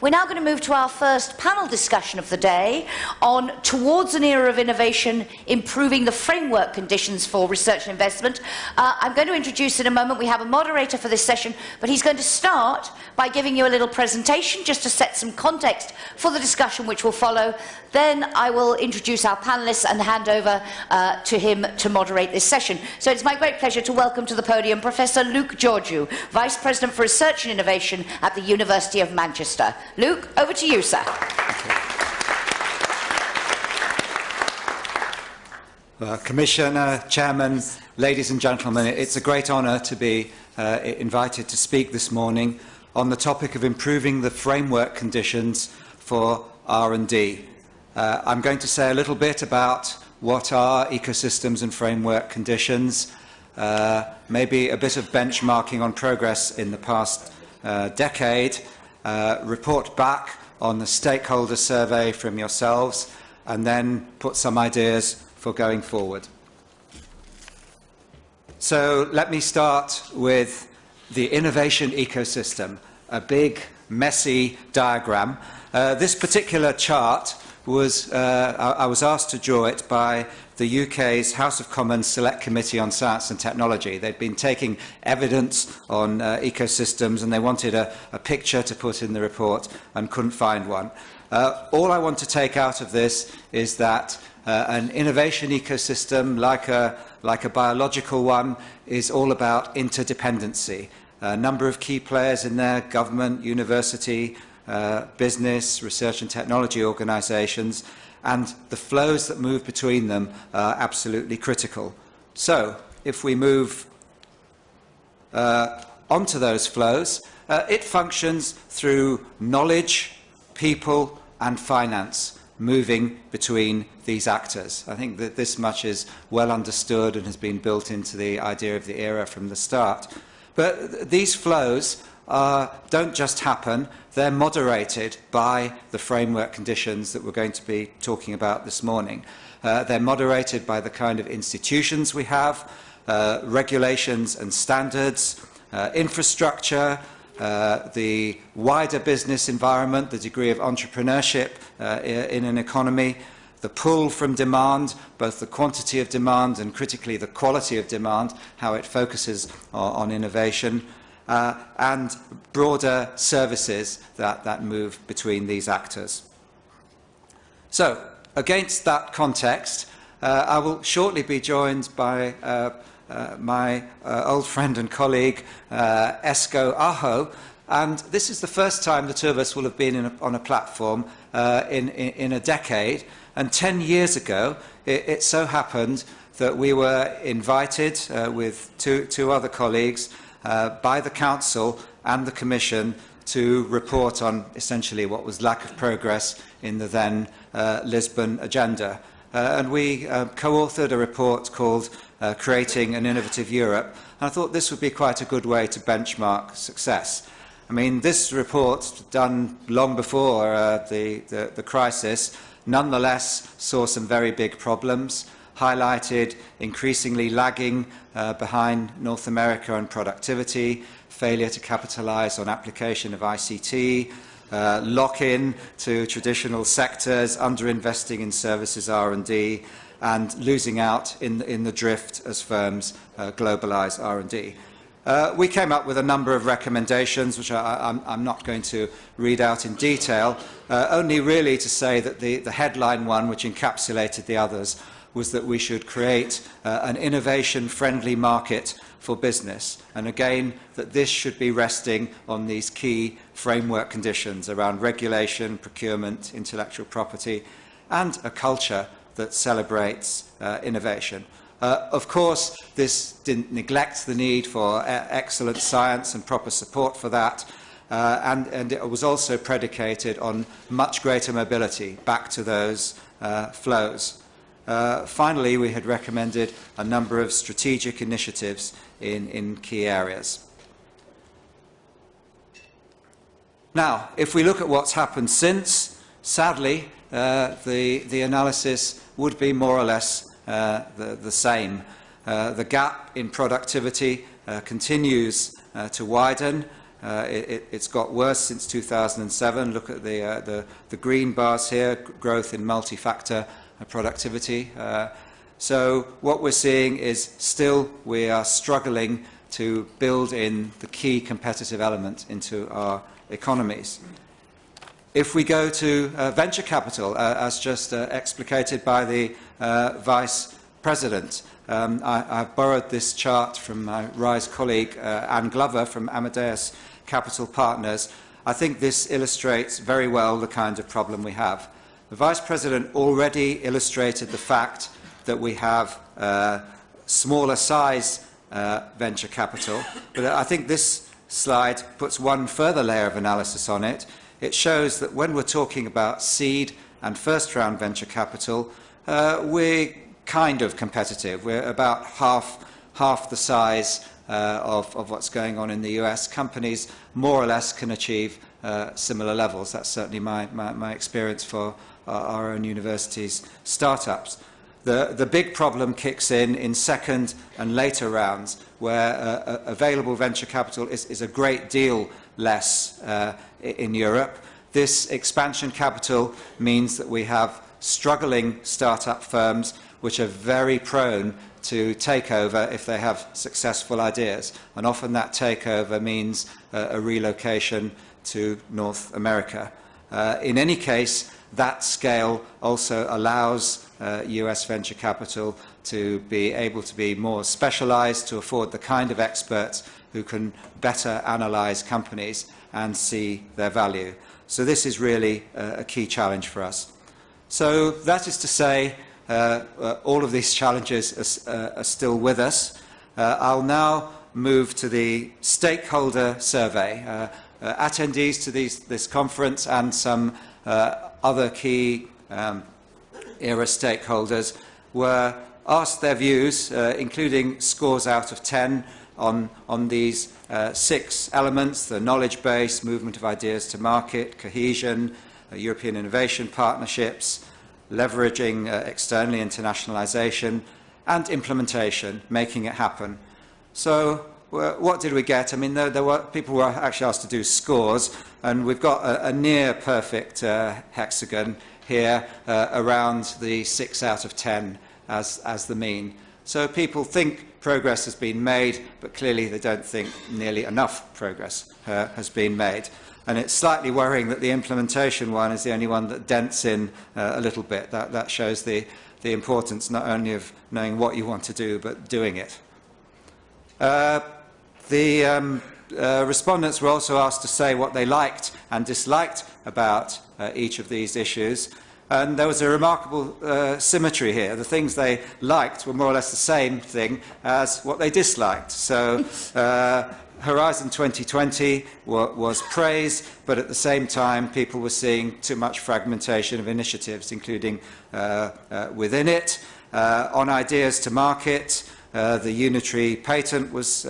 We're now going to move to our first panel discussion of the day on Towards an Era of Innovation, Improving the Framework Conditions for Research and Investment. I'm going to introduce in a moment. We have a moderator for this session, but he's going to start by giving you a little presentation just to set some context for the discussion which will follow. Then I will introduce our panellists and hand over to him to moderate this session. So it's my great pleasure to welcome to the podium Professor Luke Georgiou, Vice President for Research and Innovation at the University of Manchester. Luke, over to you, sir. Commissioner, Chairman, ladies and gentlemen, it's a great honour to be invited to speak this morning on the topic of improving the framework conditions for R&D. I'm going to say a little bit about what are ecosystems and framework conditions, maybe a bit of benchmarking on progress in the past decade, report back on the Stakeholder Survey from yourselves, and then put some ideas for going forward. So let me start with the innovation ecosystem, a big, messy diagram. This particular chart was, I was asked to draw it by the UK's House of Commons Select Committee on Science and Technology. They'd been taking evidence on ecosystems, and they wanted a picture to put in the report and couldn't find one. All I want to take out of this is that an innovation ecosystem, like a biological one, is all about interdependency. A number of key players in there: government, university, business, research and technology organisations, and the flows that move between them are absolutely critical. So, if we move onto those flows, it functions through knowledge, people and finance, moving between these actors. I think that this much is well understood and has been built into the idea of the era from the start. But these flows don't just happen, they're moderated by the framework conditions that we're going to be talking about this morning. They're moderated by the kind of institutions we have, regulations and standards, infrastructure, the wider business environment, the degree of entrepreneurship in an economy, the pull from demand, both the quantity of demand and critically the quality of demand, how it focuses on innovation, and broader services that move between these actors. So, against that context, I will shortly be joined by my old friend and colleague, Esko Aho, and this is the first time the two of us will have been on a platform in a decade. And 10 years ago, it so happened that we were invited with two other colleagues by the Council and the Commission to report on essentially what was lack of progress in the then Lisbon Agenda. And we co-authored a report called Creating an Innovative Europe. And I thought this would be quite a good way to benchmark success. I mean, this report, done long before the crisis, nonetheless saw some very big problems, highlighted increasingly lagging behind North America on productivity, failure to capitalise on application of ICT, lock-in to traditional sectors, underinvesting in services R&D, and losing out in the drift as firms globalise R&D. We came up with a number of recommendations, which I'm not going to read out in detail, only really to say that the headline one, which encapsulated the others, was that we should create an innovation-friendly market for business. And again, that this should be resting on these key framework conditions around regulation, procurement, intellectual property, and a culture that celebrates innovation. Of course, this didn't neglect the need for excellent science and proper support for that, and it was also predicated on much greater mobility back to those flows. Finally, we had recommended a number of strategic initiatives in key areas. Now, if we look at what's happened since, sadly, the analysis would be more or less the same. The gap in productivity continues to widen. It's got worse since 2007. Look at the green bars here, growth in multi-factor productivity. So what we're seeing is still we are struggling to build in the key competitive element into our economies. If we go to venture capital, as just explicated by the Vice President, I've borrowed this chart from my RISE colleague Anne Glover from Amadeus Capital Partners. I think this illustrates very well the kind of problem we have. The Vice President already illustrated the fact that we have smaller size venture capital, but I think this slide puts one further layer of analysis on it. It shows that when we're talking about seed and first round venture capital, we're kind of competitive. We're about half the size of what's going on in the US. Companies more or less can achieve similar levels. That's certainly my experience for our own university's startups. The big problem kicks in second and later rounds, where available venture capital is a great deal less in Europe. This expansion capital means that we have struggling startup firms which are very prone to takeover if they have successful ideas. And often that takeover means a relocation to North America. In any case, that scale also allows US venture capital to be able to be more specialized, to afford the kind of experts who can better analyze companies and see their value. So this is really a key challenge for us. So that is to say, all of these challenges are still with us. I'll now move to the Stakeholder Survey. Attendees to this conference and some other key era stakeholders were asked their views, including scores out of 10 on these 6 elements: the knowledge base, movement of ideas to market, cohesion, European innovation partnerships, leveraging externally internationalization, and implementation, making it happen. So what did we get? I mean, people were actually asked to do scores, and we've got a near perfect hexagon here around the 6 out of 10 as the mean. So people think progress has been made, but clearly they don't think nearly enough progress has been made. And it's slightly worrying that the implementation one is the only one that dents in a little bit. That shows the importance not only of knowing what you want to do, but doing it. The respondents were also asked to say what they liked and disliked about each of these issues. And there was a remarkable symmetry here. The things they liked were more or less the same thing as what they disliked. So Horizon 2020 was praised, but at the same time people were seeing too much fragmentation of initiatives, including within it. On ideas to market, the unitary patent was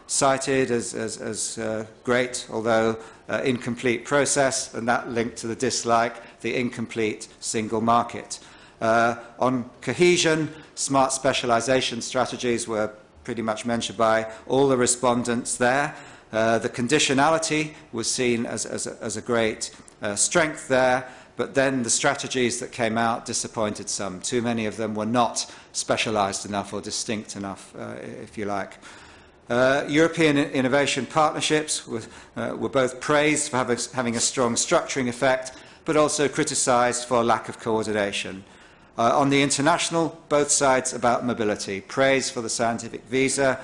cited as great, although incomplete process, and that linked to the dislike, the incomplete single market. On cohesion, smart specialization strategies were pretty much mentioned by all the respondents there. The conditionality was seen as a great strength there, but then the strategies that came out disappointed some. Too many of them were not specialized enough or distinct enough, if you like. European innovation partnerships were both praised for having a strong structuring effect, but also criticised for lack of coordination. On the international, both sides about mobility. Praise for the scientific visa,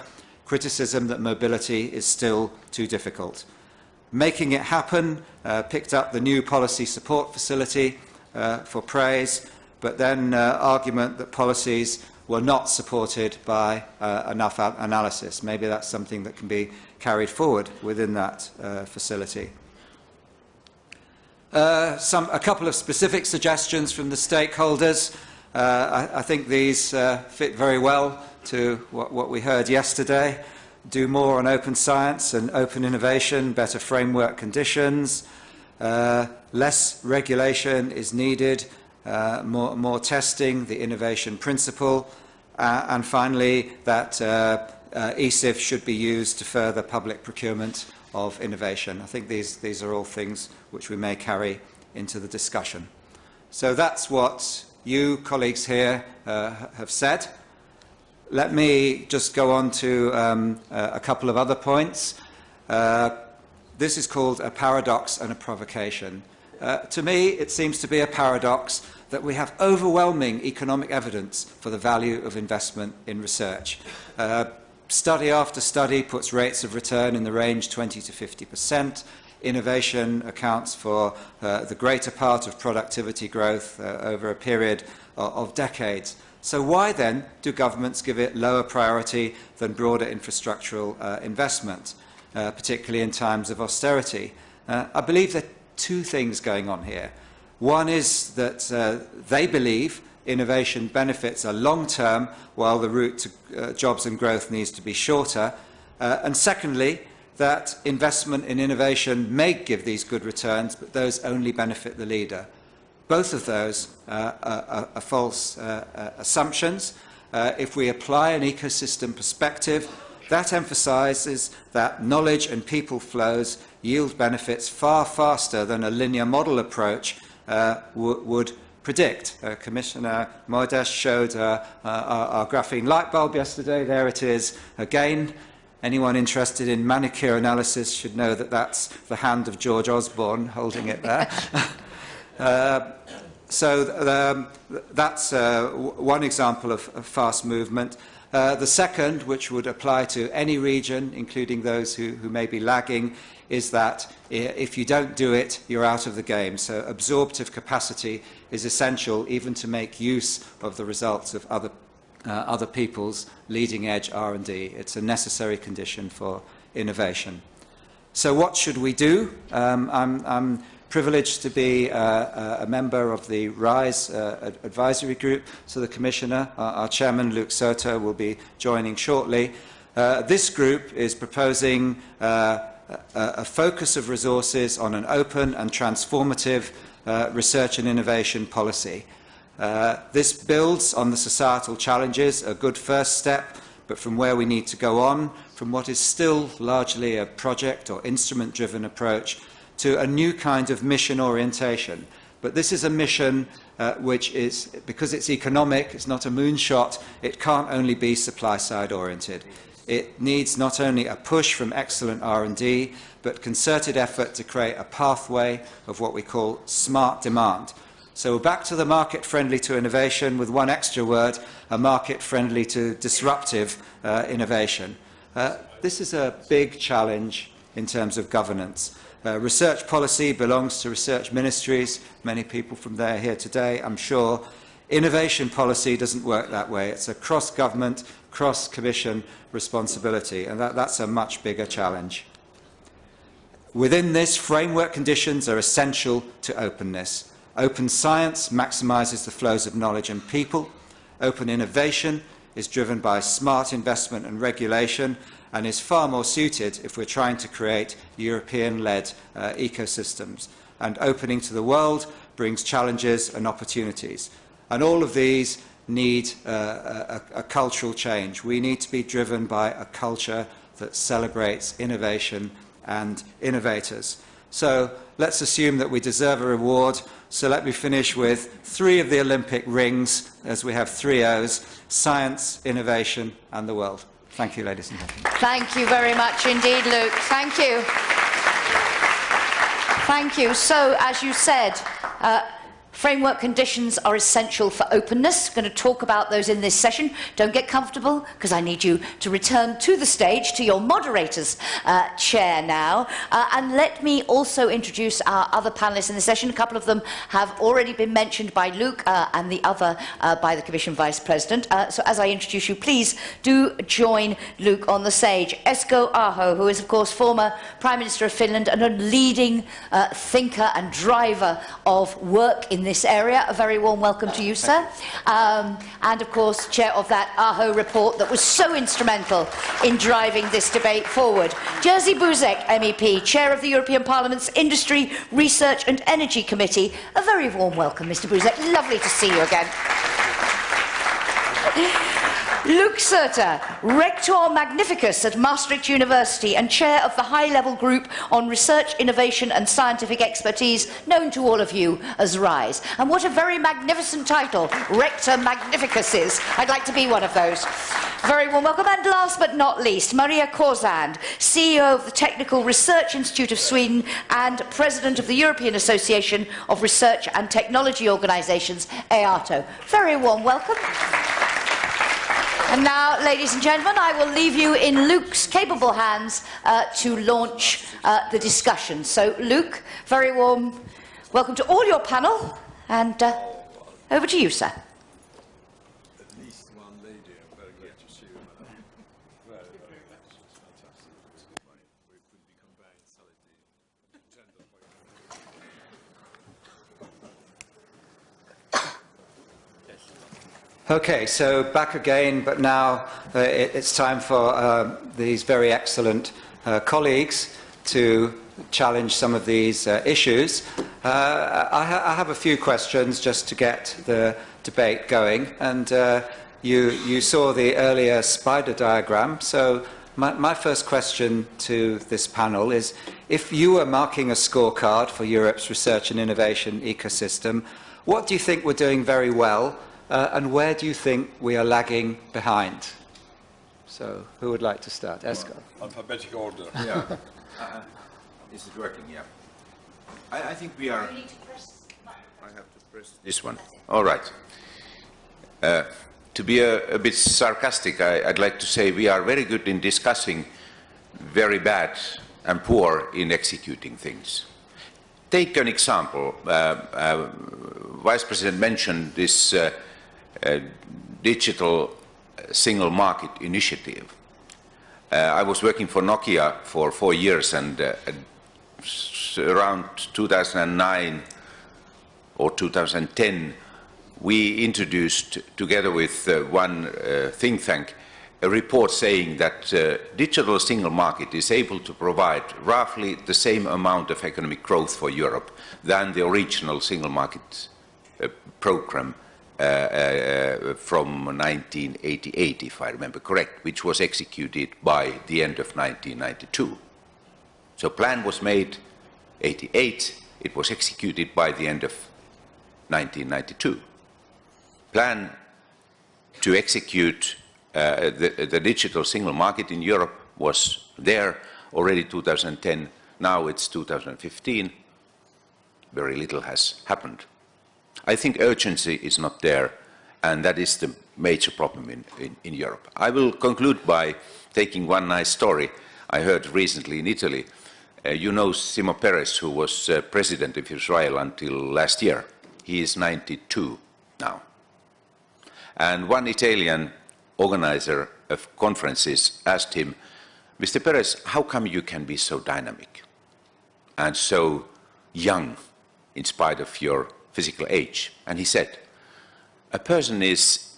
criticism that mobility is still too difficult. Making it happen picked up the new policy support facility for praise, but then argument that policies were not supported by enough analysis. Maybe that's something that can be carried forward within that facility. A couple of specific suggestions from the stakeholders. I think these fit very well to what we heard yesterday. Do more on open science and open innovation, better framework conditions. Less regulation is needed, more testing, the innovation principle, and finally that ESIF should be used to further public procurement of innovation. I think these are all things which we may carry into the discussion. So that's what you, colleagues here, have said. Let me just go on to a couple of other points. This is called a paradox and a provocation. To me, it seems to be a paradox that we have overwhelming economic evidence for the value of investment in research. Study after study puts rates of return in the range 20 to 50%. Innovation accounts for the greater part of productivity growth over a period of decades. So why then do governments give it lower priority than broader infrastructural investment, particularly in times of austerity? I believe there are two things going on here. One is that they believe innovation benefits are long-term while the route to jobs and growth needs to be shorter. And secondly, that investment in innovation may give these good returns, but those only benefit the leader. Both of those are false assumptions. If we apply an ecosystem perspective, that emphasises that knowledge and people flows yield benefits far faster than a linear model approach would predict. Commissioner Moedas showed our graphene light bulb yesterday. There it is again. Anyone interested in manicure analysis should know that that's the hand of George Osborne holding it there. So that's one example of fast movement. The second, which would apply to any region, including those who may be lagging, is that if you don't do it, you're out of the game. So absorptive capacity is essential even to make use of the results of other people's leading-edge R&D. It's a necessary condition for innovation. So what should we do? I'm privileged to be a member of the RISE advisory group. So the Commissioner, our Chairman, Luke Soto, will be joining shortly. This group is proposing a focus of resources on an open and transformative research and innovation policy. This builds on the societal challenges, a good first step, but from where we need to go on, from what is still largely a project or instrument-driven approach to a new kind of mission orientation. But this is a mission which is, because it's economic, it's not a moonshot, it can't only be supply-side oriented. It needs not only a push from excellent R&D, but concerted effort to create a pathway of what we call smart demand. So we're back to the market friendly to innovation with one extra word, a market friendly to disruptive innovation. This is a big challenge in terms of governance. Research policy belongs to research ministries. Many people from there are here today, I'm sure. Innovation policy doesn't work that way. It's a cross-government, cross-commission responsibility, and that's a much bigger challenge. Within this, framework conditions are essential to openness. Open science maximises the flows of knowledge and people. Open innovation is driven by smart investment and regulation and is far more suited if we're trying to create European-led ecosystems. And opening to the world brings challenges and opportunities. And all of these need a cultural change. We need to be driven by a culture that celebrates innovation and innovators. So let's assume that we deserve a reward. So let me finish with 3 of the Olympic rings, as we have 3 O's: science, innovation and the world. Thank you, ladies and gentlemen. Thank you very much indeed, Luke. Thank you. Thank you. So, as you said, framework conditions are essential for openness. We're going to talk about those in this session. Don't get comfortable, because I need you to return to the stage, to your moderator's chair now. And let me also introduce our other panellists in the session. A couple of them have already been mentioned by Luke and the other by the Commission Vice President. So as I introduce you, please do join Luke on the stage. Esko Aho, who is, of course, former Prime Minister of Finland and a leading thinker and driver of work in this area. A very warm welcome to you, sir. And of course, chair of that AHO report that was so instrumental in driving this debate forward. Jerzy Buzek, MEP, chair of the European Parliament's Industry, Research and Energy Committee. A very warm welcome, Mr. Buzek. Lovely to see you again. Luc Serter, Rector Magnificus at Maastricht University and Chair of the High-Level Group on Research, Innovation and Scientific Expertise, known to all of you as RISE. And what a very magnificent title, Rector Magnificus is. I'd like to be one of those. Very warm welcome. And last but not least, Maria Korzand, CEO of the Technical Research Institute of Sweden and President of the European Association of Research and Technology Organisations, EATO. Very warm welcome. And now, ladies and gentlemen, I will leave you in Luc's capable hands to launch the discussion. So, Luc, very warm welcome to all your panel, and over to you, sir. At least one lady. I'm very glad to see you, madam. Very, very much. It's fantastic. It's fine. We could be combined solidly. Gender Okay, so back again, but now it's time for these very excellent colleagues to challenge some of these issues. I have a few questions just to get the debate going, and you saw the earlier spider diagram, so my first question to this panel is, if you were marking a scorecard for Europe's research and innovation ecosystem, what do you think we're doing very well? And where do you think we are lagging behind? So, who would like to start? Esko. alphabetical order. Yeah. Is it working? Yeah. I think we are. I have to press this one. All right. To be a bit sarcastic, I'd like to say we are very good in discussing, very bad and poor in executing things. Take an example. Vice President mentioned this digital single market initiative. I was working for Nokia for 4 years, and around 2009 or 2010, we introduced, together with one think tank, a report saying that digital single market is able to provide roughly the same amount of economic growth for Europe than the original single market program from 1988, if I remember correct, which was executed by the end of 1992. So plan was made 88, it was executed by the end of 1992. Plan to execute the digital single market in Europe was there already 2010, now it's 2015, very little has happened. I think urgency is not there, and that is the major problem in Europe. I will conclude by taking one nice story I heard recently in Italy. You know Shimon Peres, who was president of Israel until last year. He is 92 now. And one Italian organizer of conferences asked him, Mr. Peres, how come you can be so dynamic and so young in spite of your physical age? And he said, a person is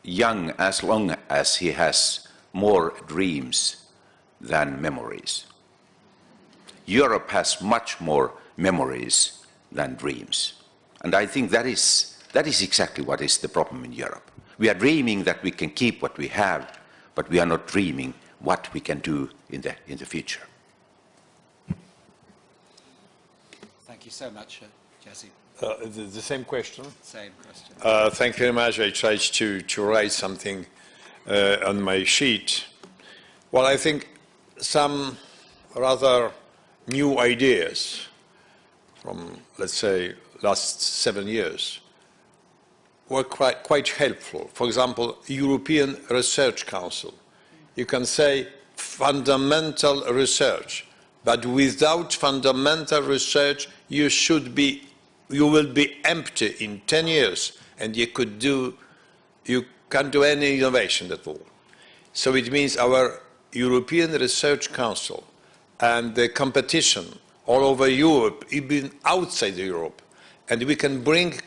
young as long as he has more dreams than memories. Europe has much more memories than dreams. And I think that is exactly what is the problem in Europe. We are dreaming that we can keep what we have, but we are not dreaming what we can do in the future. Thank you so much, Jesse. The same question. Same question. Thank you very much. I tried to write something on my sheet. Well, I think some rather new ideas from, let's say, last 7 years were quite helpful. For example, European Research Council. You can say fundamental research, but without fundamental research, you will be empty in 10 years, and you can't do any innovation at all. So it means our European Research Council and the competition all over Europe, even outside Europe, and we can bring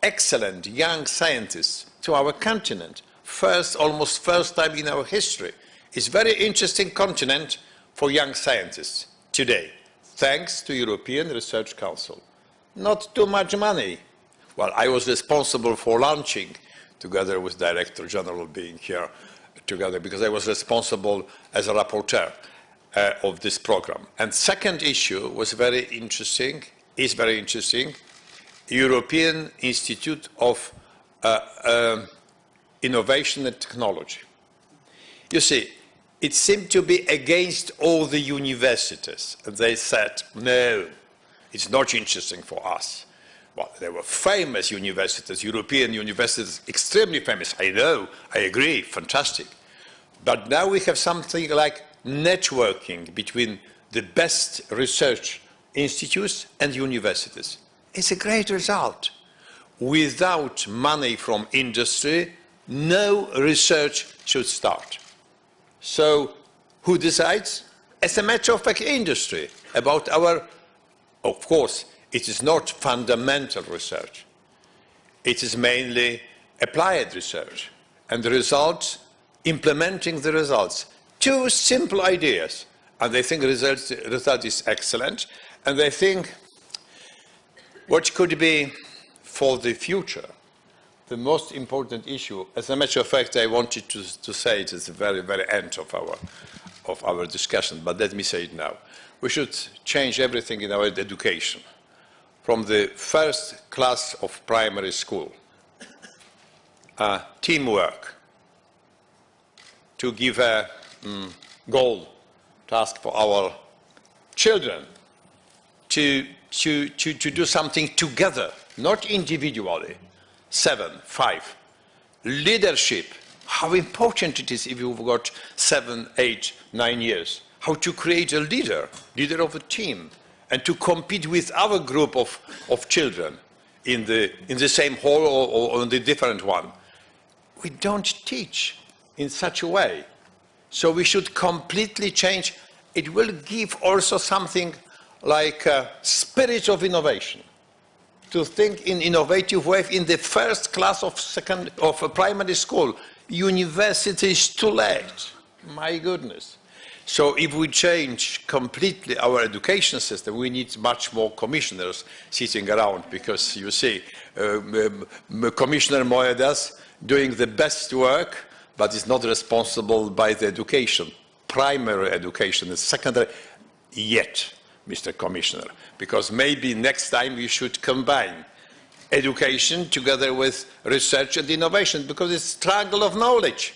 excellent young scientists to our continent. Almost first time in our history. It's a very interesting continent for young scientists today, thanks to European Research Council. Not too much money. Well, I was responsible for launching together with Director General being here together, because I was responsible as a rapporteur of this program. And second issue was very interesting, is very interesting, European Institute of Innovation and Technology. You see, it seemed to be against all the universities. And they said, no, it's not interesting for us. Well, there were famous universities, European universities, extremely famous. I know, I agree, fantastic. But now we have something like networking between the best research institutes and universities. It's a great result. Without money from industry, no research should start. So who decides? As a matter of fact, industry. About our, of course, it is not fundamental research. It is mainly applied research. And the results, implementing the results. Two simple ideas. And they think the result is excellent. And they think what could be for the future the most important issue. As a matter of fact, I wanted to say it at the very, very end of our discussion, but let me say it now. We should change everything in our education, from the first class of primary school, teamwork, to give a goal, task for our children, to do something together, not individually. 7, 5. Leadership, how important it is if you've got 7, 8, 9 years. How to create a leader of a team, and to compete with our group of children in the same hall or in the different one. We don't teach in such a way. So we should completely change. It will give also something like a spirit of innovation. To think in innovative way in the first class of primary school. University is too late. My goodness. So if we change completely our education system, we need much more commissioners sitting around, because you see, Commissioner Moedas doing the best work, but is not responsible by the education, primary education, and secondary yet. Mr. Commissioner, because maybe next time we should combine education together with research and innovation, because it's a struggle of knowledge.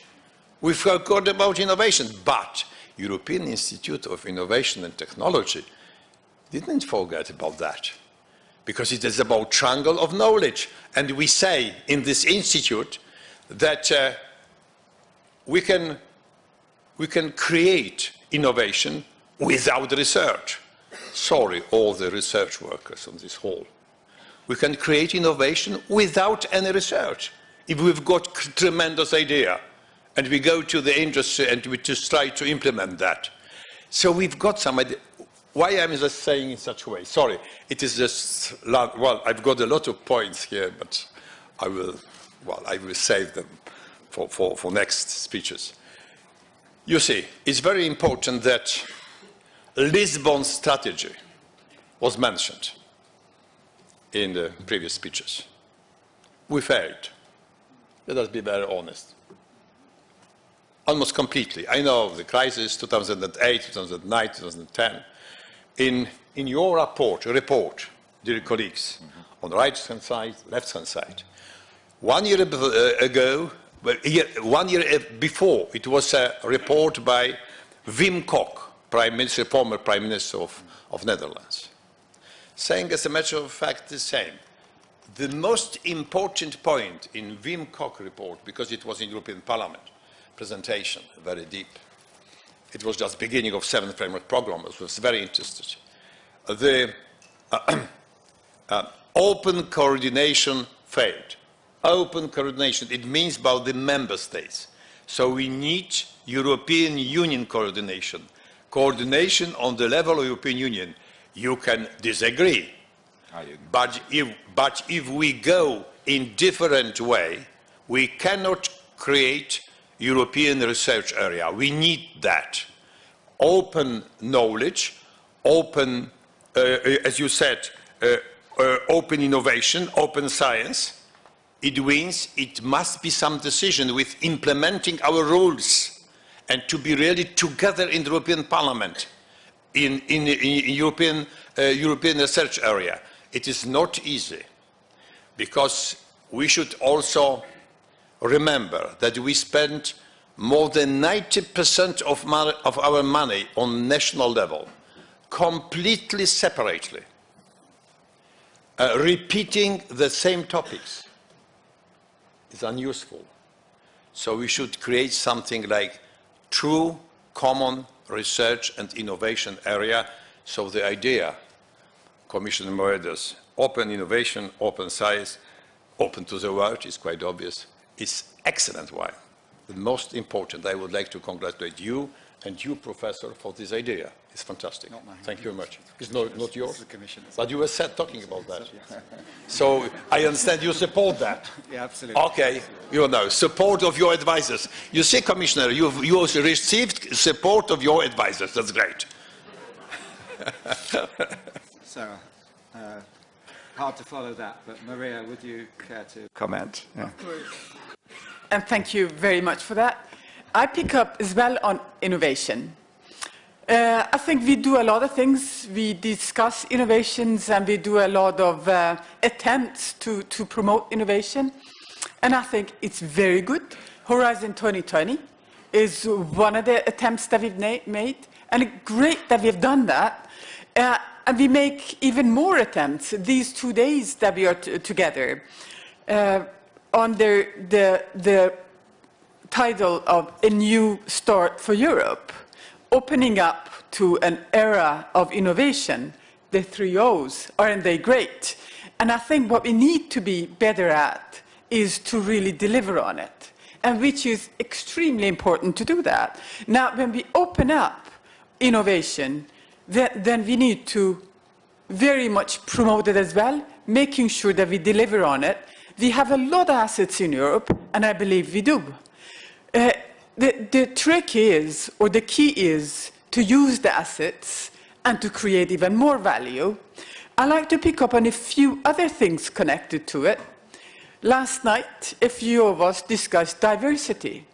We forgot about innovation, but European Institute of Innovation and Technology didn't forget about that, because it is about triangle of knowledge. And we say in this institute that we can create innovation without research. Sorry, all the research workers on this hall. We can create innovation without any research. If we've got a tremendous idea and we go to the industry and we just try to implement that. So we've got some idea. Why am I just saying in such a way? Sorry, it is just, well, I've got a lot of points here, but I will save them for next speeches. You see, it's very important that Lisbon strategy was mentioned in the previous speeches. We failed. Let us be very honest. Almost completely. I know the crisis, 2008, 2009, 2010. In your report, dear colleagues, on the right-hand side, left-hand side, 1 year ago, 1 year before, it was a report by Wim Kok, Prime Minister, former Prime Minister of Netherlands, saying, as a matter of fact, the same. The most important point in Wim Kok report, because it was in European Parliament, presentation, very deep. It was just beginning of 7th framework program. I was very interested. The open coordination failed. Open coordination, it means about the member states. So we need European Union coordination. Coordination on the level of European Union. You can disagree, but if we go in different way, we cannot create European research area. We need that. Open knowledge, open, as you said, open innovation, open science, it means it must be some decision with implementing our rules and to be really together in the European Parliament, in European research area. It is not easy, because we should also remember that we spend more than 90% of our money on national level, completely separately, repeating the same topics. Is unuseful. So we should create something like true common research and innovation area. So the idea, Commissioner Moedas, open innovation, open science, open to the world is quite obvious. It's excellent one. The most important, I would like to congratulate you and you, Professor, for this idea. It's fantastic. Thank you very much. It's not yours, but you were talking about that. So I understand you support that. Yeah, absolutely. Okay, you know, support of your advisors. You see, Commissioner, you also received support of your advisors. That's great. So, hard to follow that, but Maria, would you care to comment? Yeah. And thank you very much for that. I pick up as well on innovation. I think we do a lot of things. We discuss innovations and we do a lot of attempts to promote innovation. And I think it's very good. Horizon 2020 is one of the attempts that we've made. And it's great that we've done that. And we make even more attempts these 2 days that we are together under the title of A New Start for Europe, opening up to an era of innovation. The 3 O's, aren't they great? And I think what we need to be better at is to really deliver on it, and which is extremely important to do that. Now, when we open up innovation, then we need to very much promote it as well, making sure that we deliver on it. We have a lot of assets in Europe, and I believe we do. The trick is, or the key is, to use the assets and to create even more value. I like to pick up on a few other things connected to it. Last night, a few of us discussed diversity.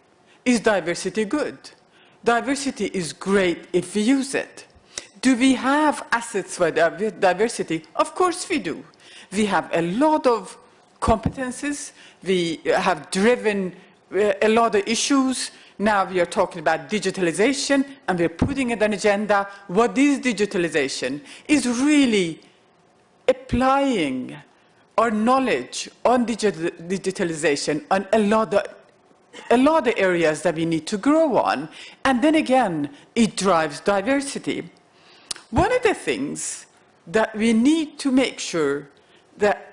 Is diversity good? Diversity is great if we use it. Do we have assets for diversity? Of course we do. We have a lot of competences. We have driven a lot of issues. Now we are talking about digitalization, and we're putting it on agenda. What is digitalization? Is really applying our knowledge on digitalization on a lot of areas that we need to grow on. And then again, it drives diversity. One of the things that we need to make sure that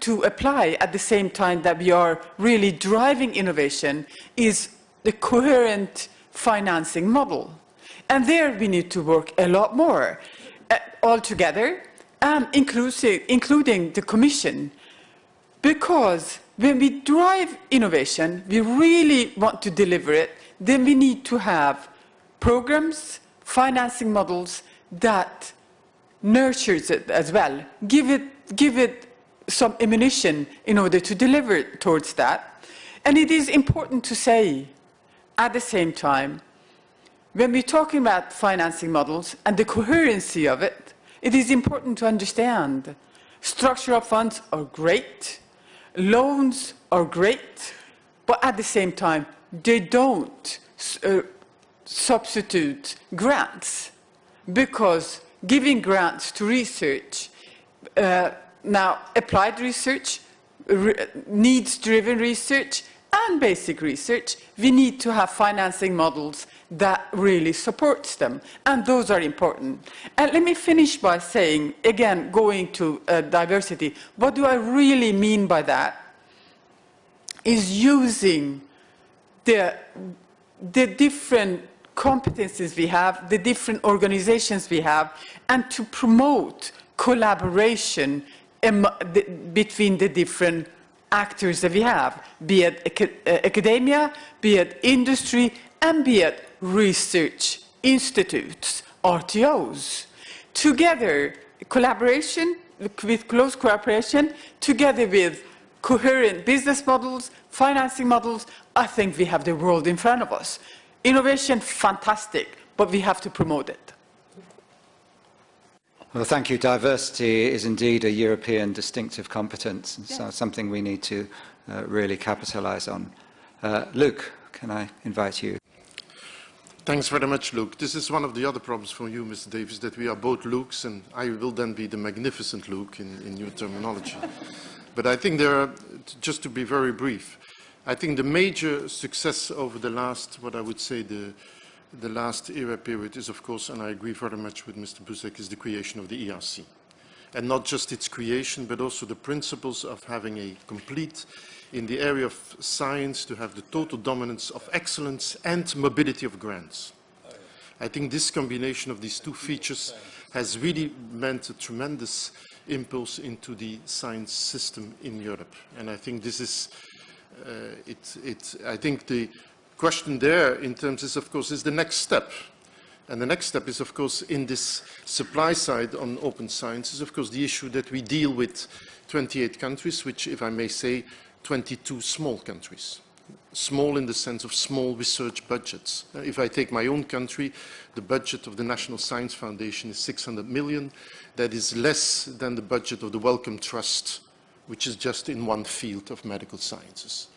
to apply at the same time that we are really driving innovation is the coherent financing model. And there we need to work a lot more all together, and including the Commission, because when we drive innovation, we really want to deliver it, then we need to have programs, financing models that nurtures it as well, give it some ammunition in order to deliver towards that. And it is important to say, at the same time, when we're talking about financing models and the coherency of it, it is important to understand structural funds are great, loans are great, but at the same time, they don't substitute grants, because giving grants to research, now applied research, needs-driven research, and basic research, we need to have financing models that really supports them, and those are important. And let me finish by saying, again, going to diversity, what do I really mean by that? Is using the different competencies we have, the different organizations we have, and to promote collaboration between the different actors that we have, be it academia, be it industry, and be it research institutes, RTOs. Together, collaboration, with close cooperation, together with coherent business models, financing models, I think we have the world in front of us. Innovation, fantastic, but we have to promote it. Well, thank you. Diversity is indeed a European distinctive competence, and so something we need to really capitalise on. Luke, can I invite you? Thanks very much, Luke. This is one of the other problems for you, Mr. Davis, that we are both Lukes, and I will then be the magnificent Luke in your terminology. But I think there are, just to be very brief, I think the major success over the last, what I would say, the last era period is, of course, and I agree very much with Mr. Buzek, is the creation of the ERC. And not just its creation, but also the principles of having a complete, in the area of science, to have the total dominance of excellence and mobility of grants. I think this combination of these two features has really meant a tremendous impulse into the science system in Europe. And I think this is, I think the question there in terms is, of course, is the next step. And the next step is, of course, in this supply side on open science is, of course, the issue that we deal with 28 countries, which, if I may say, 22 small countries. Small in the sense of small research budgets. If I take my own country, the budget of the National Science Foundation is 600 million. That is less than the budget of the Wellcome Trust, which is just in one field of medical sciences.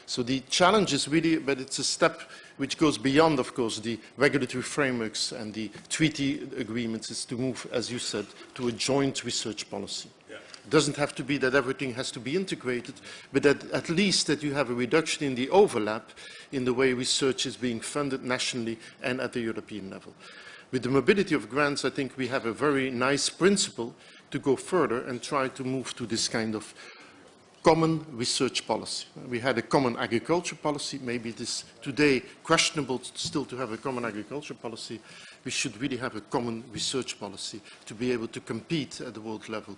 So the challenge is really, but it's a step which goes beyond, of course, the regulatory frameworks and the treaty agreements, is to move, as you said, to a joint research policy. It doesn't have to be that everything has to be integrated, but that at least that you have a reduction in the overlap in the way research is being funded nationally and at the European level. With the mobility of grants, I think we have a very nice principle to go further and try to move to this kind of common research policy. We had a common agriculture policy. Maybe it is today questionable still to have a common agriculture policy. We should really have a common research policy to be able to compete at the world level,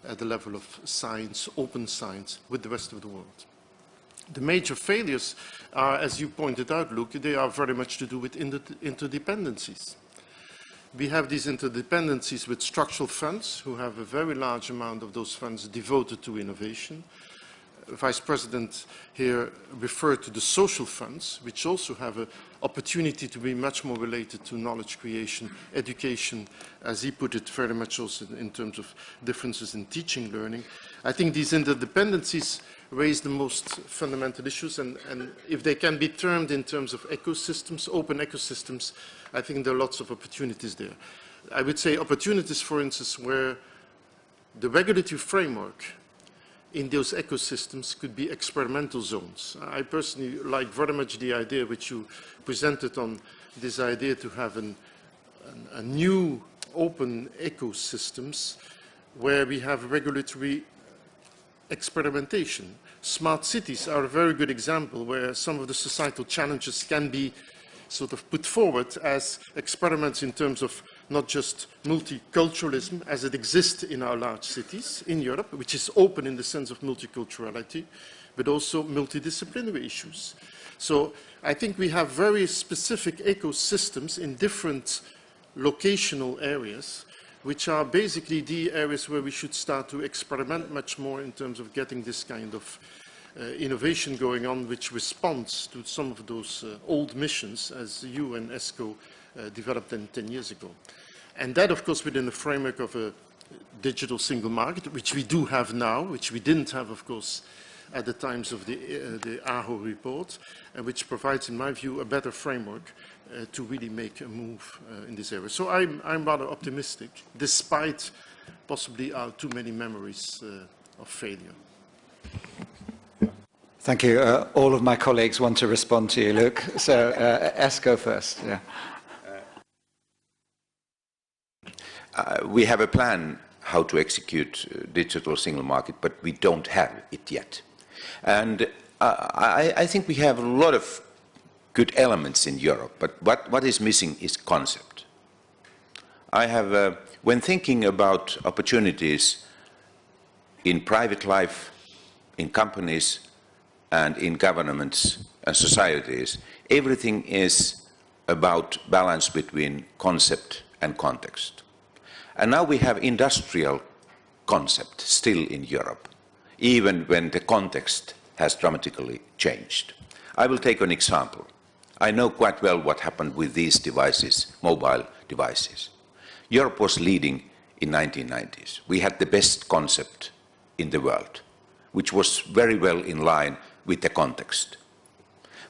at the level of science, open science, with the rest of the world. The major failures are, as you pointed out, Luke, they are very much to do with interdependencies. We have these interdependencies with structural funds, who have a very large amount of those funds devoted to innovation. Vice President here referred to the social funds, which also have an opportunity to be much more related to knowledge creation, education, as he put it, very much also in terms of differences in teaching, learning. I think these interdependencies raise the most fundamental issues, and if they can be termed in terms of ecosystems, open ecosystems, I think there are lots of opportunities there. I would say opportunities, for instance, where the regulatory framework in those ecosystems could be experimental zones. I personally like very much the idea which you presented on this idea to have a new open ecosystems where we have regulatory experimentation. Smart cities are a very good example where some of the societal challenges can be sort of put forward as experiments in terms of not just multiculturalism as it exists in our large cities in Europe, which is open in the sense of multiculturality, but also multidisciplinary issues. So I think we have very specific ecosystems in different locational areas, which are basically the areas where we should start to experiment much more in terms of getting this kind of innovation going on, which responds to some of those old missions as you and ESCO developed 10 years ago. And that, of course, within the framework of a digital single market, which we do have now, which we didn't have, of course, at the times of the AHO report, and which provides, in my view, a better framework to really make a move in this area. So I'm rather optimistic, despite possibly our too many memories of failure. Thank you. All of my colleagues want to respond to you, Luke. So, Esko first. Yeah. We have a plan how to execute digital single market, but we don't have it yet. And I think we have a lot of good elements in Europe, but what is missing is concept. I have, when thinking about opportunities in private life, in companies, and in governments and societies, everything is about balance between concept and context. And now we have industrial concept still in Europe. even when the context has dramatically changed. I will take an example. I know quite well what happened with these devices, mobile devices. Europe was leading in 1990s. We had the best concept in the world, which was very well in line with the context.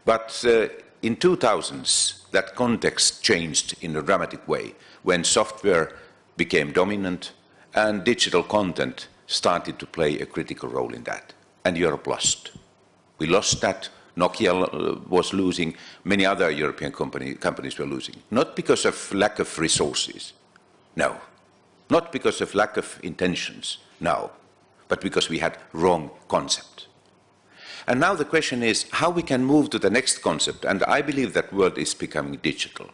But in 2000s, that context changed in a dramatic way when software became dominant and digital content started to play a critical role in that. And Europe lost. We lost that. Nokia was losing. Many other European companies were losing. Not because of lack of resources, no. Not because of lack of intentions, no. But because we had wrong concept. And now the question is how we can move to the next concept. And I believe that world is becoming digital.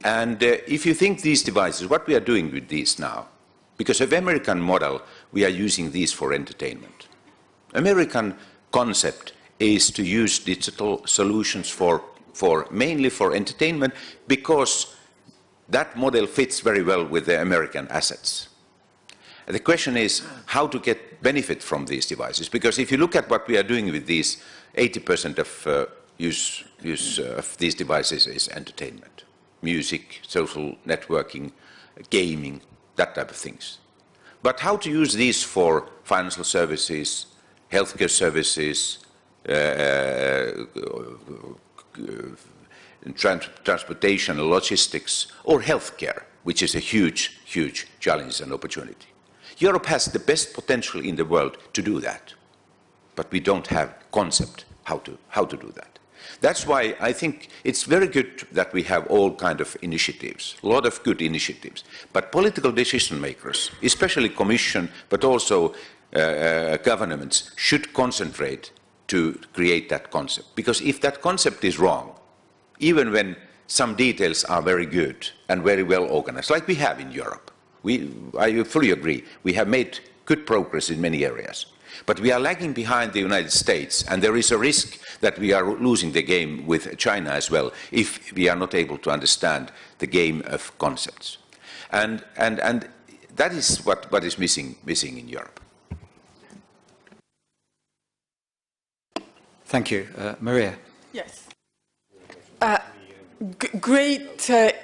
And if you think these devices, what we are doing with these now, because of American model, we are using these for entertainment. American concept is to use digital solutions mainly for entertainment because that model fits very well with the American assets. The question is how to get benefit from these devices, because if you look at what we are doing with these, 80% of use of these devices is entertainment, music, social networking, gaming, that type of things. But how to use these for financial services, healthcare services, transportation and logistics, or healthcare, which is a huge, huge challenge and opportunity. Europe has the best potential in the world to do that, but we don't have concept how to do that. That's why I think it's very good that we have all kinds of initiatives, a lot of good initiatives. But political decision makers, especially Commission, but also governments, should concentrate to create that concept. Because if that concept is wrong, even when some details are very good and very well organized, like we have in Europe, I fully agree, we have made good progress in many areas. But we are lagging behind the United States, and there is a risk that we are losing the game with China as well if we are not able to understand the game of concepts. And that is what is missing in Europe. Thank you. Maria. Yes. Great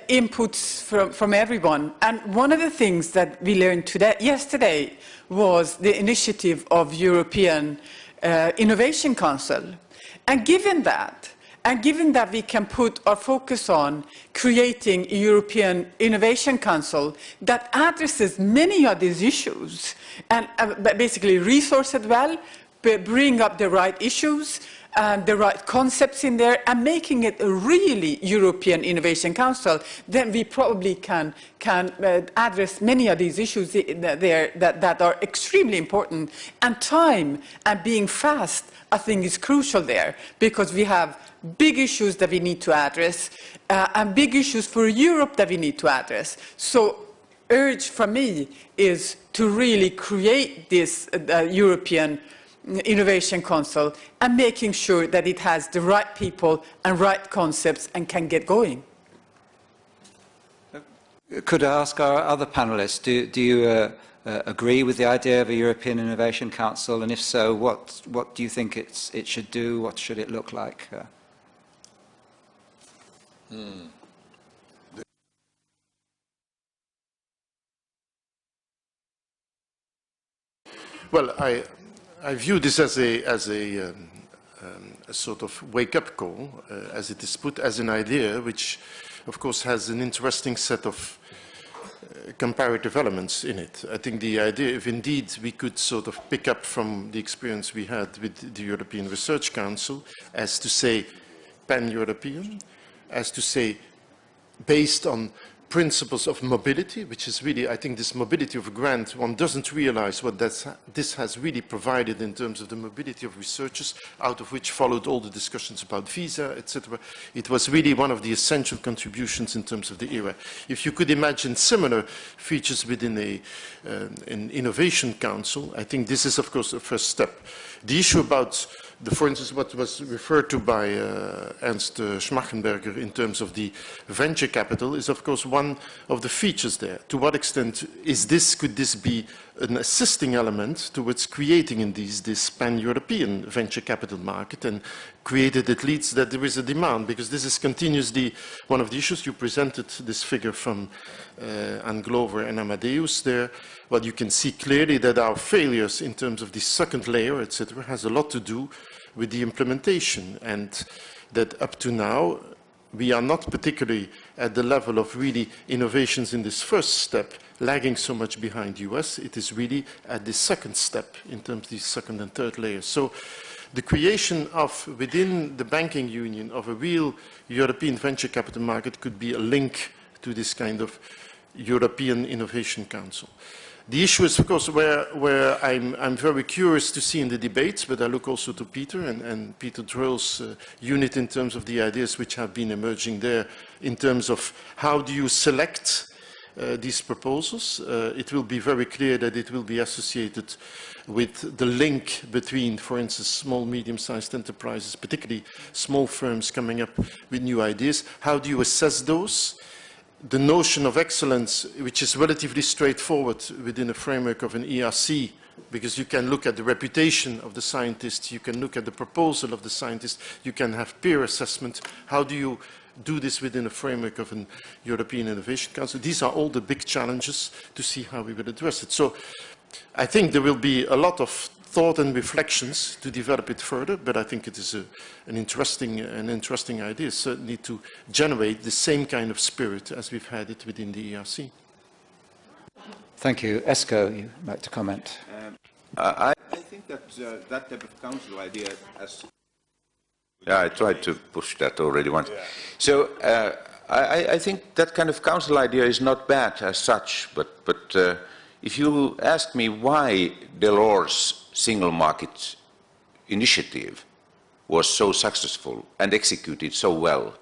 inputs from everyone. And one of the things that we learned yesterday was the initiative of European Innovation Council. And given that we can put our focus on creating a European Innovation Council that addresses many of these issues and basically resource it well, bring up the right issues and the right concepts in there and making it a really European Innovation Council, then we probably can address many of these issues there that are extremely important. And time and being fast, I think, is crucial there because we have big issues that we need to address and big issues for Europe that we need to address. So urge from me is to really create this European Innovation Council and making sure that it has the right people and right concepts and can get going. Could I ask our other panelists, do you agree with the idea of a European Innovation Council? And if so, what do you think it should do? What should it look like? Well, I view this as a sort of wake-up call, as it is put as an idea, which, of course, has an interesting set of comparative elements in it. I think the idea, if indeed we could sort of pick up from the experience we had with the European Research Council, as to say pan-European, as to say based on principles of mobility, which is really, I think, this mobility of grant, one doesn't realize what this has really provided in terms of the mobility of researchers, out of which followed all the discussions about visa, etc. It was really one of the essential contributions in terms of the era. If you could imagine similar features within an innovation council, I think this is, of course, a first step. The issue about, for instance, what was referred to by Ernst Schmachenberger in terms of the venture capital is, of course, one of the features there. To what extent is this, could this be an assisting element towards creating indeed this pan-European venture capital market, and created at least that there is a demand, because this is continuously one of the issues. You presented this figure from Anne Glover and Amadeus there. Well, you can see clearly that our failures in terms of the second layer, etc., has a lot to do with the implementation, and that up to now we are not particularly at the level of really innovations in this first step, lagging so much behind the US. It is really at the second step in terms of the second and third layers. So the creation of, within the banking union, of a real European venture capital market could be a link to this kind of European Innovation Council. The issue is, of course, where I'm very curious to see in the debates, but I look also to Peter and Peter Drill's unit in terms of the ideas which have been emerging there, in terms of how do you select these proposals. It will be very clear that it will be associated with the link between, for instance, small, medium-sized enterprises, particularly small firms coming up with new ideas. How do you assess those? The notion of excellence, which is relatively straightforward within the framework of an ERC, because you can look at the reputation of the scientist, you can look at the proposal of the scientist, you can have peer assessment. How do you do this within the framework of an European Innovation Council? These are all the big challenges to see how we will address it. So I think there will be a lot of thought and reflections to develop it further, but I think it is an interesting idea, certainly to generate the same kind of spirit as we've had it within the ERC. Thank you. Esko, you'd like to comment? I think that that type of council idea has... Yeah, I tried to push that already once. Yeah. So I think that kind of council idea is not bad as such, but if you ask me why Delors' single market initiative was so successful and executed so well,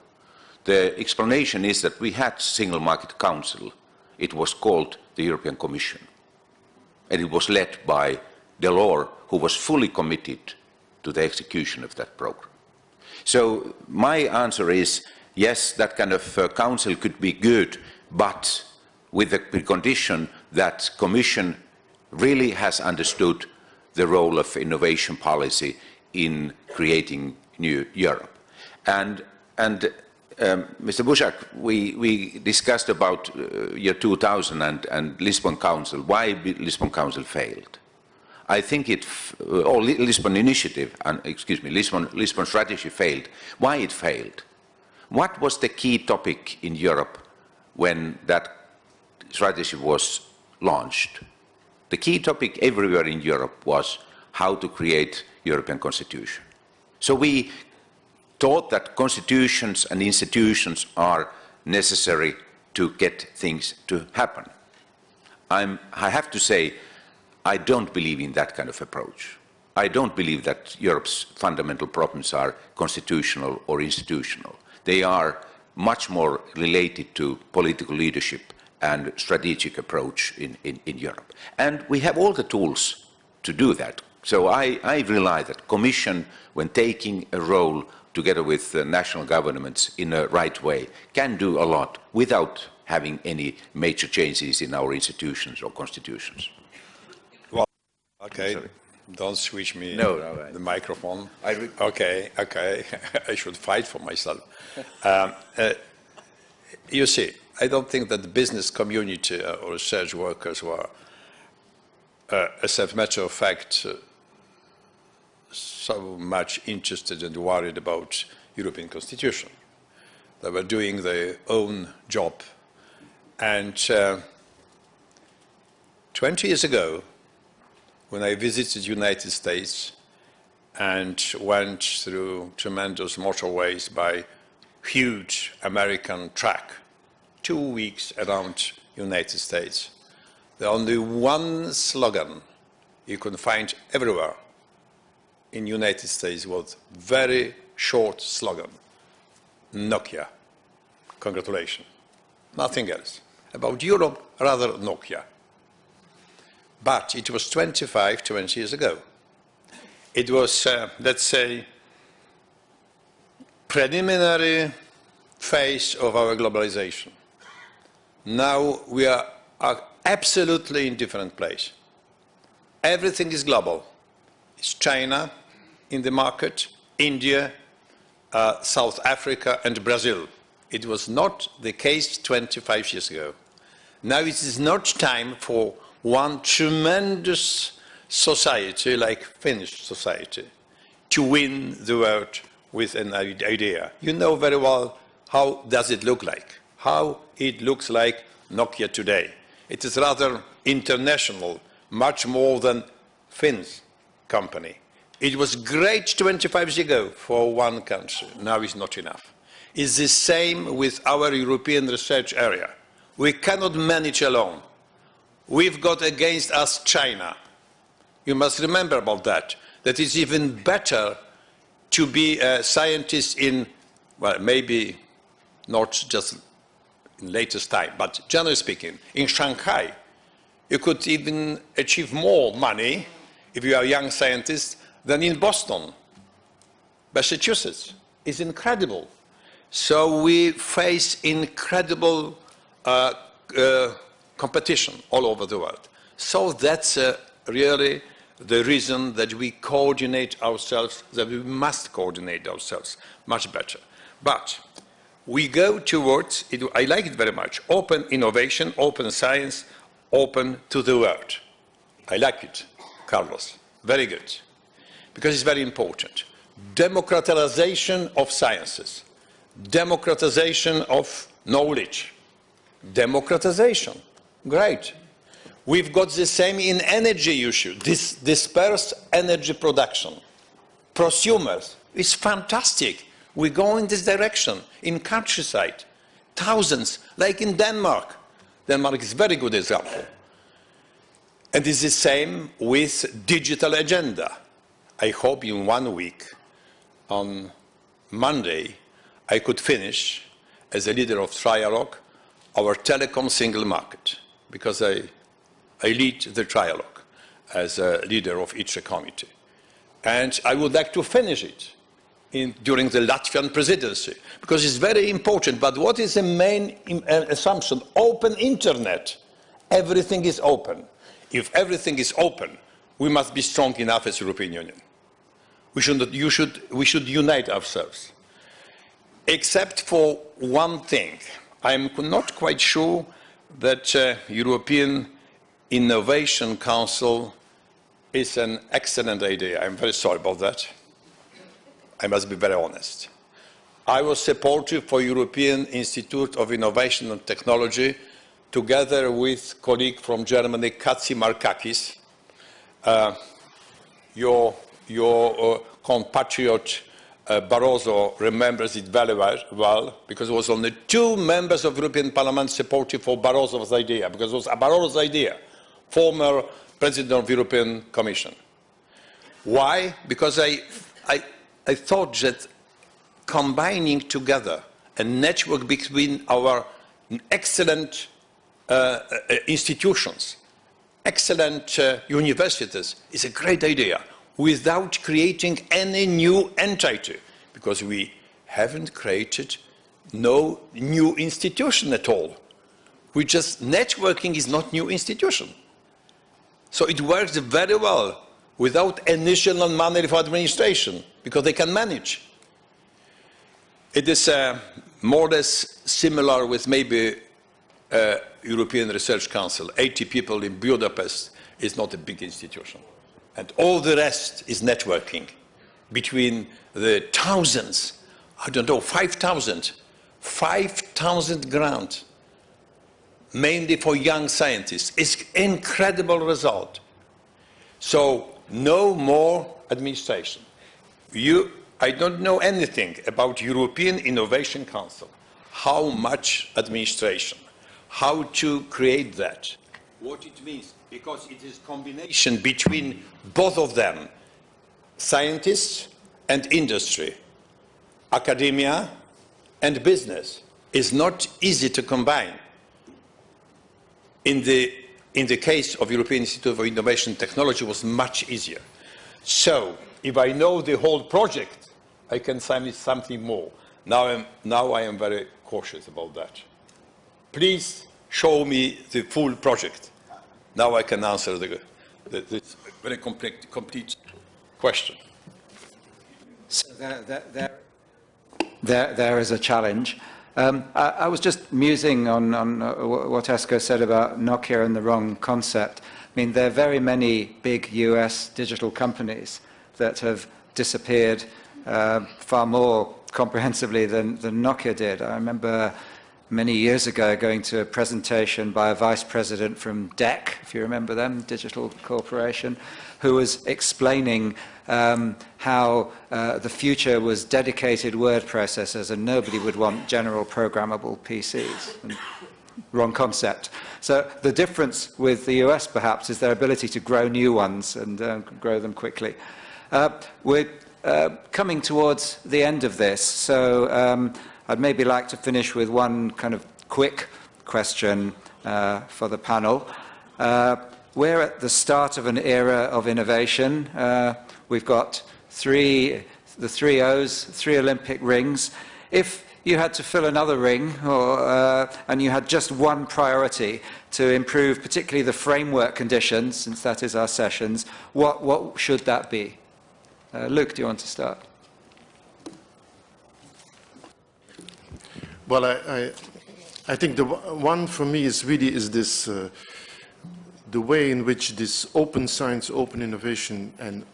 the explanation is that we had single market council. It was called the European Commission, and it was led by Delors, who was fully committed to the execution of that program. So my answer is, yes, that kind of council could be good, but with the condition that Commission really has understood the role of innovation policy in creating new Europe. And Mr. Bushak, we discussed about year 2000 and Lisbon Council, why Lisbon Council failed. I think Lisbon Initiative, Lisbon Strategy failed. Why it failed? What was the key topic in Europe when that strategy was launched? The key topic everywhere in Europe was how to create European constitution. So we thought that constitutions and institutions are necessary to get things to happen. I have to say, I don't believe in that kind of approach. I don't believe that Europe's fundamental problems are constitutional or institutional. They are much more related to political leadership and strategic approach in Europe. And we have all the tools to do that. So I rely that Commission, when taking a role together with national governments in a right way, can do a lot without having any major changes in our institutions or constitutions. Well, okay, don't switch me the microphone. Okay, I should fight for myself. You see, I don't think that the business community or research workers were, as a matter of fact, so much interested and worried about European Constitution. They were doing their own job. And 20 years ago, when I visited the United States and went through tremendous motorways by huge American track, 2 weeks around United States, the only one slogan you can find everywhere in United States was very short slogan: Nokia. Congratulations. Nothing else. About Europe, rather Nokia. But it was 20 years ago. It was, let's say, preliminary phase of our globalization. Now we are absolutely in a different place. Everything is global. It's China in the market, India, South Africa, and Brazil. It was not the case 25 years ago. Now it is not time for one tremendous society like Finnish society to win the world with an idea. You know very well how does it look like, how it looks like Nokia today. It is rather international, much more than Finnish company. It was great 25 years ago for one country. Now it's not enough. It's the same with our European research area. We cannot manage alone. We've got against us China. You must remember about that, that it's even better to be a scientist in, well, maybe not just in latest time, but generally speaking, in Shanghai, you could even achieve more money if you are a young scientist than in Boston. Massachusetts is incredible. So we face incredible competition all over the world. So that's really the reason that we coordinate ourselves, that we must coordinate ourselves much better. But we go towards, I like it very much, open innovation, open science, open to the world. I like it, Carlos, very good, because it's very important. Democratization of sciences, democratization of knowledge, democratization, great. We've got the same in energy issue, this dispersed energy production. Prosumers, it's fantastic. We go in this direction, in countryside, thousands, like in Denmark. Denmark is a very good example. And it's the same with digital agenda. I hope in 1 week, on Monday, I could finish, as a leader of Trialogue, our telecom single market, because I lead the Trialogue as a leader of each committee. And I would like to finish it during the Latvian presidency, because it's very important. But what is the main assumption? Open internet. Everything is open. If everything is open, we must be strong enough as European Union. We should unite ourselves. Except for one thing. I'm not quite sure that European Innovation Council is an excellent idea. I'm very sorry about that. I must be very honest. I was supportive for European Institute of Innovation and Technology, together with a colleague from Germany, Katsimarkakis. Your compatriot Barroso remembers it very well, because it was only 2 members of the European Parliament supportive for Barroso's idea, because it was Barroso's idea, former President of the European Commission. Why? Because I thought that combining together a network between our excellent institutions, excellent universities, is a great idea, without creating any new entity, because we haven't created no new institution at all. Networking is not new institution. So it works very well without additional money for administration, because they can manage. It is more or less similar with maybe European Research Council. 80 people in Budapest is not a big institution. And all the rest is networking between the thousands, I don't know, 5,000 grants, mainly for young scientists. It's an incredible result. So no more administration. I don't know anything about European Innovation Council, how much administration, how to create that, what it means, because it is a combination between both of them, scientists and industry, academia and business. Is not easy to combine. In the case of European Institute for Innovation and Technology, it was much easier. So if I know the whole project, I can sign something more. Now I am very cautious about that. Please show me the full project. Now I can answer this very complete question. So there is a challenge. I was just musing on what Esko said about Nokia and the wrong concept. I mean, there are very many big US digital companies that have disappeared far more comprehensively than Nokia did. I remember many years ago going to a presentation by a vice president from DEC, if you remember them, Digital Corporation, who was explaining how the future was dedicated word processors and nobody would want general programmable PCs. Wrong concept. So the difference with the US, perhaps, is their ability to grow new ones and grow them quickly. We're coming towards the end of this, so I'd maybe like to finish with one kind of quick question for the panel. We're at the start of an era of innovation. We've got the three O's, 3 Olympic rings. If you had to fill another ring, and you had just one priority to improve particularly the framework conditions, since that is our sessions, what should that be? Luke, do you want to start? Well, I think the one for me is really this the way in which this open science, open innovation, and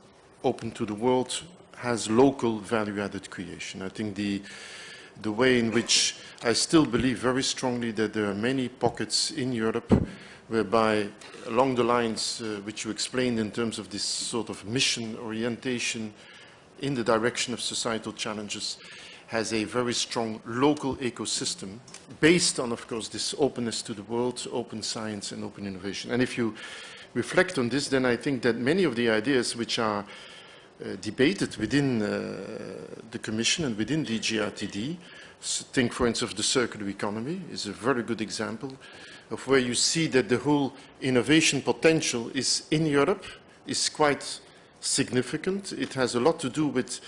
open to the world has local value-added creation. I think the way in which I still believe very strongly that there are many pockets in Europe whereby, along the lines which you explained in terms of this sort of mission orientation in the direction of societal challenges, has a very strong local ecosystem based on, of course, this openness to the world, open science and open innovation. And if you reflect on this, then I think that many of the ideas which are debated within the Commission and within DG RTD, think, for instance, of the circular economy is a very good example of where you see that the whole innovation potential is in Europe, is quite significant. It has a lot to do with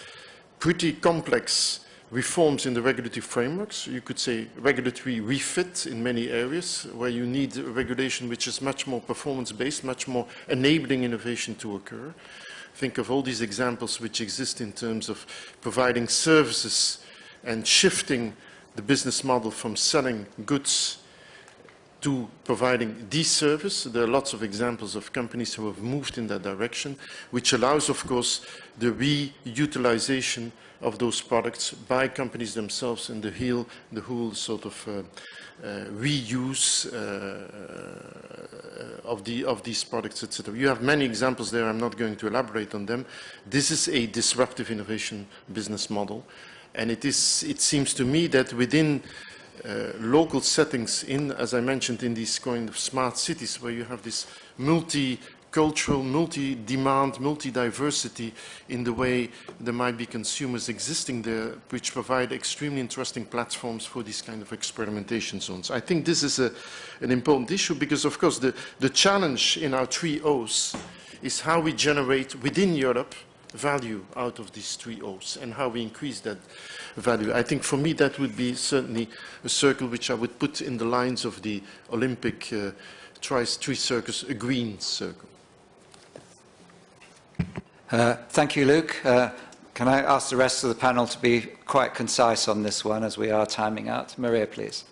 pretty complex reforms in the regulatory frameworks. You could say regulatory refit in many areas where you need a regulation which is much more performance-based, much more enabling innovation to occur. Think of all these examples which exist in terms of providing services and shifting the business model from selling goods to providing this service. There are lots of examples of companies who have moved in that direction, which allows, of course, the reutilization of those products by companies themselves and the whole sort of reuse of these products, etc. You have many examples there. I'm not going to elaborate on them. This is a disruptive innovation business model, and it seems to me that within local settings, as I mentioned, in these kind of smart cities where you have this multicultural, multi-demand, multi-diversity in the way there might be consumers existing there, which provide extremely interesting platforms for these kind of experimentation zones. I think this is an important issue because, of course, the challenge in our 3 O's is how we generate within Europe value out of these 3 O's and how we increase that value. I think for me that would be certainly a circle which I would put in the lines of the Olympic three circles, a green circle. Thank you, Luke. Can I ask the rest of the panel to be quite concise on this one as we are timing out? Maria, please.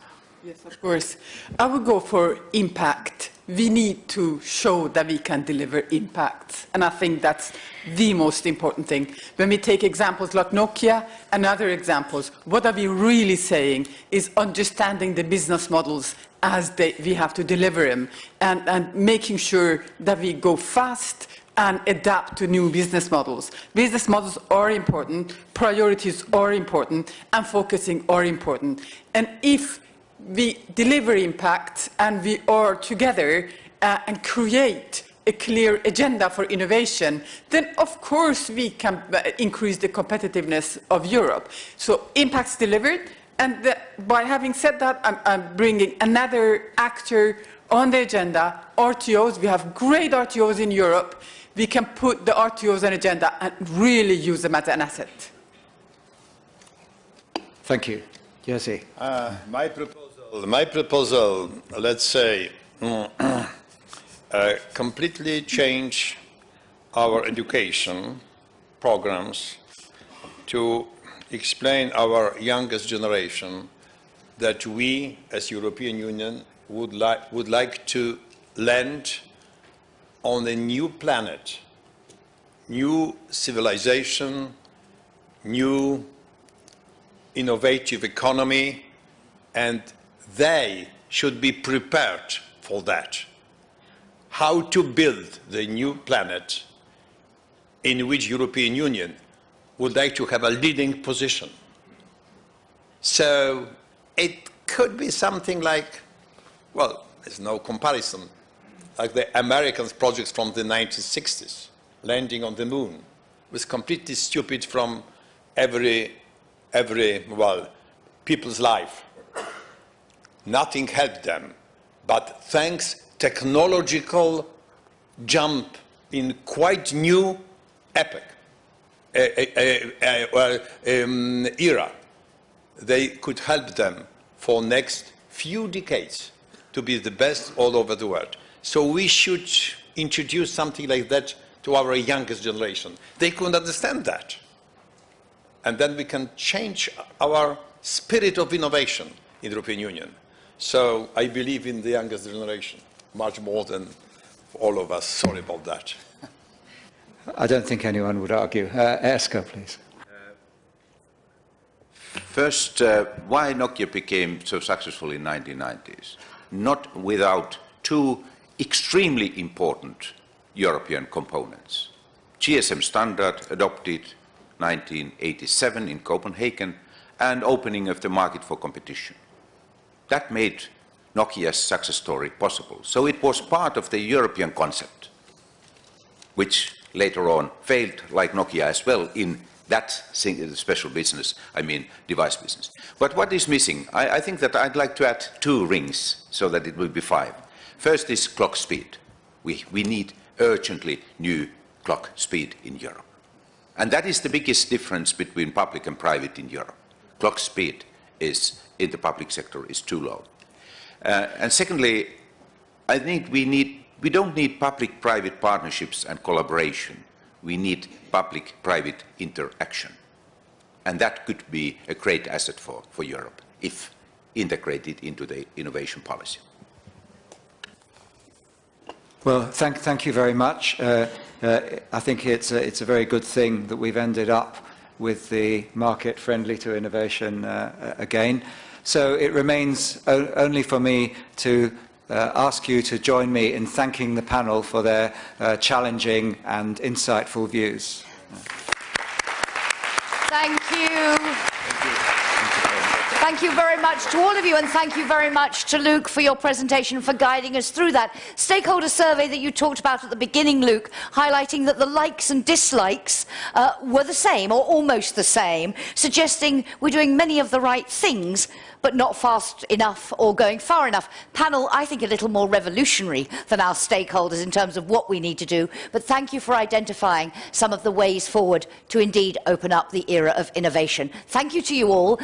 Yes, of course. I would go for impact. We need to show that we can deliver impact. And I think that's the most important thing. When we take examples like Nokia and other examples, what are we really saying is understanding the business models as we have to deliver them and making sure that we go fast and adapt to new business models. Business models are important, priorities are important, and focusing are important. And if we deliver impact and we are together and create a clear agenda for innovation, then of course we can increase the competitiveness of Europe. So impact's delivered, and by having said that, I'm bringing another actor on the agenda, RTOs. We have great RTOs in Europe. We can put the RTOs on agenda and really use them as an asset. Thank you. Jerzy. My proposal, let's say, completely change our education programs to explain our youngest generation that we, as European Union, would like to land on a new planet, new civilization, new innovative economy, and they should be prepared for that. How to build the new planet in which European Union would like to have a leading position. So it could be something like, well, there's no comparison, like the American projects from the 1960s, landing on the moon, was completely stupid from every people's life. Nothing helped them, but thanks technological jump in quite new epoch, era, they could help them for next few decades to be the best all over the world. So we should introduce something like that to our youngest generation. They couldn't understand that. And then we can change our spirit of innovation in the European Union. So I believe in the youngest generation, much more than all of us. Sorry about that. I don't think anyone would argue. Esko, please. First, why Nokia became so successful in the 1990s? Not without two extremely important European components. GSM standard adopted 1987 in Copenhagen and opening of the market for competition. That made Nokia's success story possible. So it was part of the European concept, which later on failed, like Nokia as well, in that special business, I mean device business. But what is missing? I think that I'd like to add 2 rings so that it will be 5. First is clock speed. We need urgently new clock speed in Europe. And that is the biggest difference between public and private in Europe. Clock speed is, in the public sector is too low. And secondly, I think we don't need public-private partnerships and collaboration. We need public-private interaction. And that could be a great asset for Europe if integrated into the innovation policy. Well, thank you very much. I think it's a very good thing that we've ended up with the market friendly to innovation again. So it remains only for me to ask you to join me in thanking the panel for their challenging and insightful views. Thank you. Thank you very much to all of you, and thank you very much to Luke for your presentation, for guiding us through that stakeholder survey that you talked about at the beginning, Luke, highlighting that the likes and dislikes were the same, or almost the same, suggesting we're doing many of the right things, but not fast enough or going far enough. Panel, I think, a little more revolutionary than our stakeholders in terms of what we need to do, but thank you for identifying some of the ways forward to indeed open up the era of innovation. Thank you to you all.